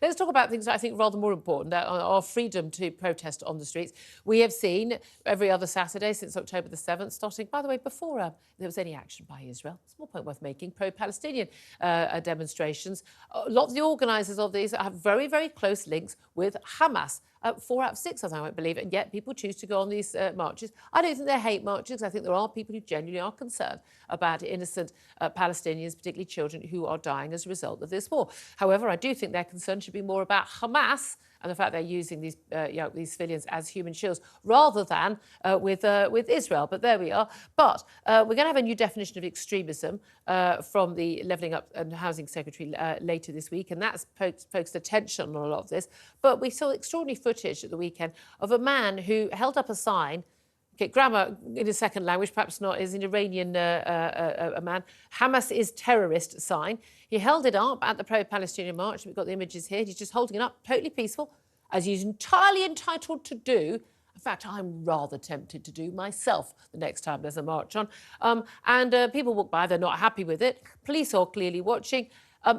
Let's talk about things that I think rather more important, our freedom to protest on the streets. We have seen every other Saturday since October the 7th, starting, by the way, before there was any action by Israel. Small point worth making, pro-Palestinian demonstrations. A lot of the organisers of these have very, very close links with Hamas. 4 out of 6, as I might believe, and yet people choose to go on these marches. I don't think they're hate marches. I think there are people who genuinely are concerned about innocent Palestinians, particularly children, who are dying as a result of this war. However, I do think their concern should be more about Hamas and the fact they're using these civilians as human shields rather than with Israel. But there we are. But we're going to have a new definition of extremism from the Levelling Up and Housing Secretary later this week, and that's focused attention on a lot of this. But we saw extraordinary footage at the weekend of a man who held up a sign. Okay, grammar in a second language, perhaps not, is an Iranian a man. Hamas is terrorist sign. He held it up at the pro-Palestinian march. We've got the images here. He's just holding it up, totally peaceful, as he's entirely entitled to do. In fact, I'm rather tempted to do myself the next time there's a march on. And people walk by, they're not happy with it. Police are clearly watching.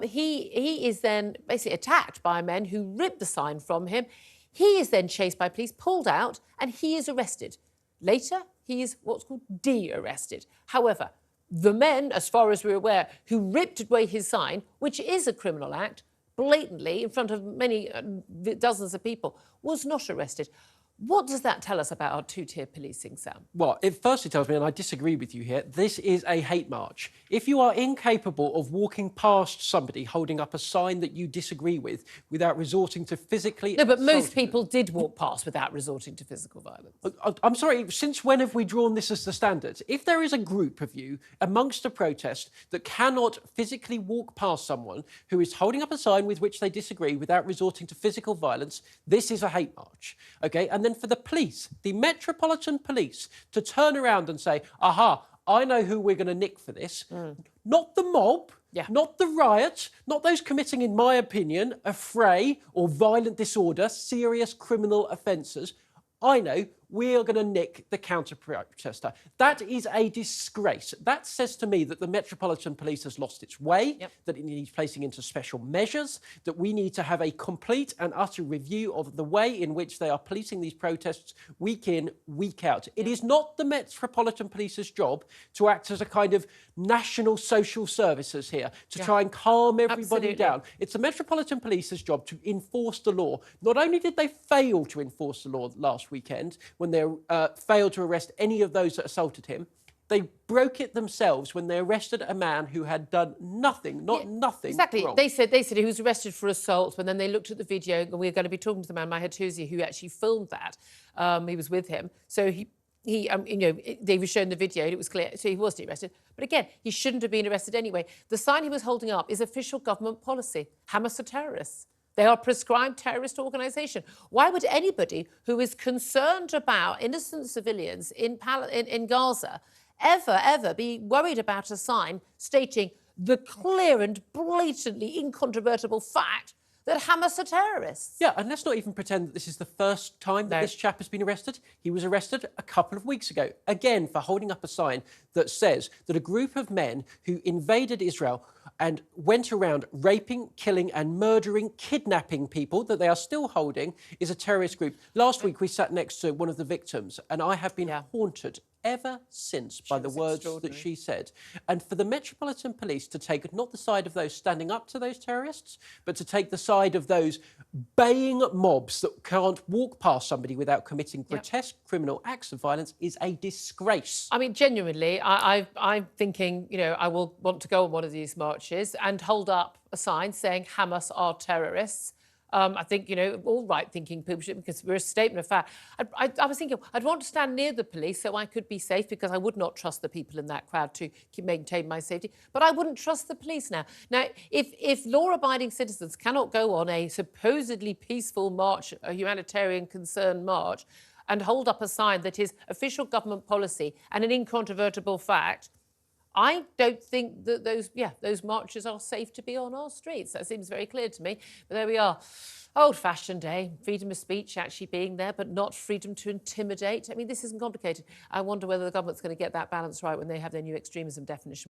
He is then basically attacked by men who rip the sign from him. He is then chased by police, pulled out, and he is arrested. Later, he is what's called de-arrested. However, the men, as far as we're aware, who ripped away his sign, which is a criminal act, blatantly in front of many dozens of people, was not arrested. What does that tell us about our two-tier policing, Sam? Well, it firstly tells me, and I disagree with you here, this is a hate march. If you are incapable of walking past somebody holding up a sign that you disagree with without resorting to physically... No, but most people did walk past without resorting to physical violence. I'm sorry, since when have we drawn this as the standard? If there is a group of you amongst a protest that cannot physically walk past someone who is holding up a sign with which they disagree without resorting to physical violence, this is a hate march, OK? And then for the police, the Metropolitan Police, to turn around and say, aha, I know who we're going to nick for this. Not the mob, not the riot, not those committing, in my opinion, a fray or violent disorder, serious criminal offences. I know we are going to nick the counter-protester. That is a disgrace. That says to me that the Metropolitan Police has lost its way, that it needs placing into special measures, that we need to have a complete and utter review of the way in which they are policing these protests week in, week out. It is not the Metropolitan Police's job to act as a kind of national social services here, to try and calm everybody down. It's the Metropolitan Police's job to enforce the law. Not only did they fail to enforce the law last weekend, when they failed to arrest any of those that assaulted him, they broke it themselves when they arrested a man who had done nothing, nothing exactly. wrong. They said he was arrested for assault, and then they looked at the video, and we're going to be talking to the man, Maher Touzi, who actually filmed that. He was with him, so they were shown the video, and it was clear, so he wasn't arrested. But again, he shouldn't have been arrested anyway. The sign he was holding up is official government policy. Hamas are terrorists. They are a prescribed terrorist organisation. Why would anybody who is concerned about innocent civilians in Gaza ever be worried about a sign stating the clear and blatantly incontrovertible fact that Hamas are terrorists? Yeah, and let's not even pretend that this is the first time that this chap has been arrested. He was arrested a couple of weeks ago, again, for holding up a sign that says that a group of men who invaded Israel and went around raping, killing and murdering, kidnapping people that they are still holding is a terrorist group. Last week, we sat next to one of the victims, and I have been haunted ever since by the words that she said. And for the Metropolitan Police to take not the side of those standing up to those terrorists, but to take the side of those baying mobs that can't walk past somebody without committing grotesque criminal acts of violence is a disgrace. I mean, genuinely, I'm thinking, I will want to go on one of these marches and hold up a sign saying Hamas are terrorists. I think, all right-thinking people should, because we're a statement of fact. I was thinking I'd want to stand near the police so I could be safe, because I would not trust the people in that crowd to maintain my safety. But I wouldn't trust the police now. Now, if law-abiding citizens cannot go on a supposedly peaceful march, a humanitarian concern march, and hold up a sign that is official government policy and an incontrovertible fact, I don't think that those marches are safe to be on our streets. That seems very clear to me. But there we are. Old-fashioned, freedom of speech actually being there, but not freedom to intimidate. I mean, this isn't complicated. I wonder whether the government's going to get that balance right when they have their new extremism definition.